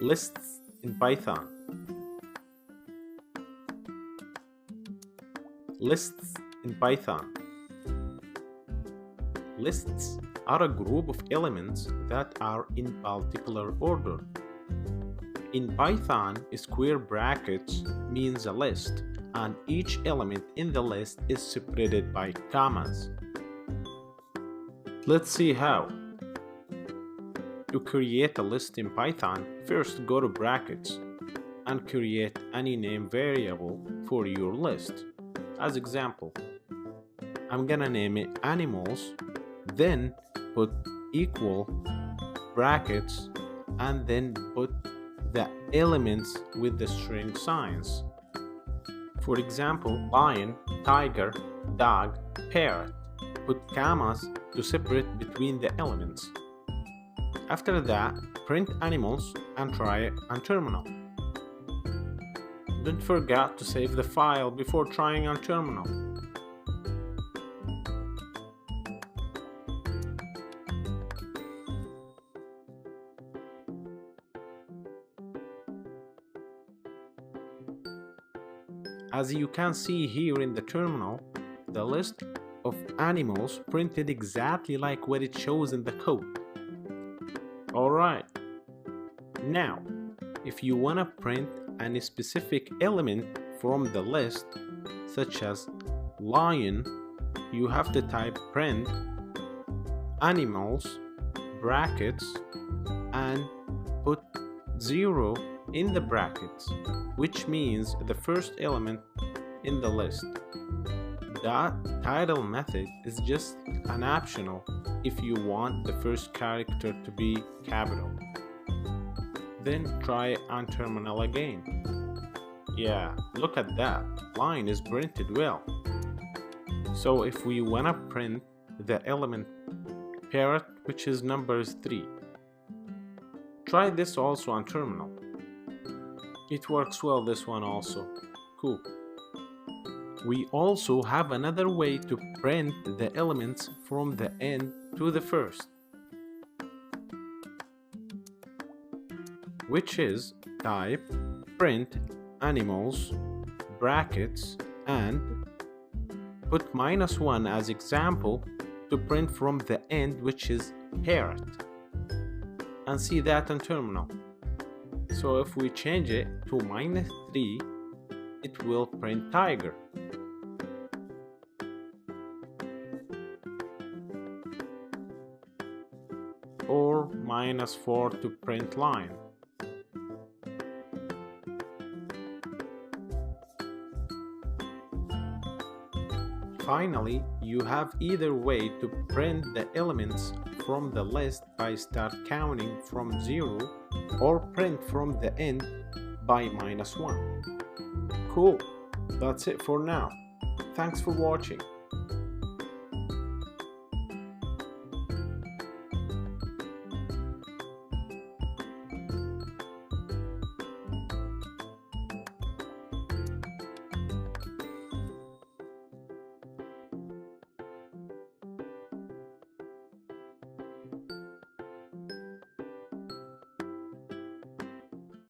Lists in Python. Lists in Python. Lists are a group of elements that are in particular order. In Python, square brackets means a list, and each element in the list is separated by commas. Let's see how. To create a list in Python, first go to brackets and create any name variable for your list. As example, I'm gonna name it animals, then put equal brackets and then put the elements with the string signs. For example, lion, tiger, dog, parrot. Put commas to separate between the elements. After that, print animals and try it on terminal. Don't forget to save the file before trying on terminal. As you can see here in the terminal, the list of animals printed exactly like what it shows in the code. Alright, now if you want to print any specific element from the list, such as lion, you have to type print animals brackets and put 0 in the brackets, which means the first element in the list. That title method is just an optional if you want the first character to be capital. Then try it on terminal again. Yeah, look at that, line is printed well. So if we wanna print the element parrot, which is numbers 3, try this also on terminal. It works well, this one also. Cool. We also have another way to print the elements from the end to the first, which is type print animals brackets and put -1 as example to print from the end, which is parrot, and see that on terminal. So if we change it to -3, it will print tiger. Or -4 to print lion. Finally, you have either way to print the elements from the list by start counting from 0 or print from the end by -1. Cool, that's it for now. Thanks for watching.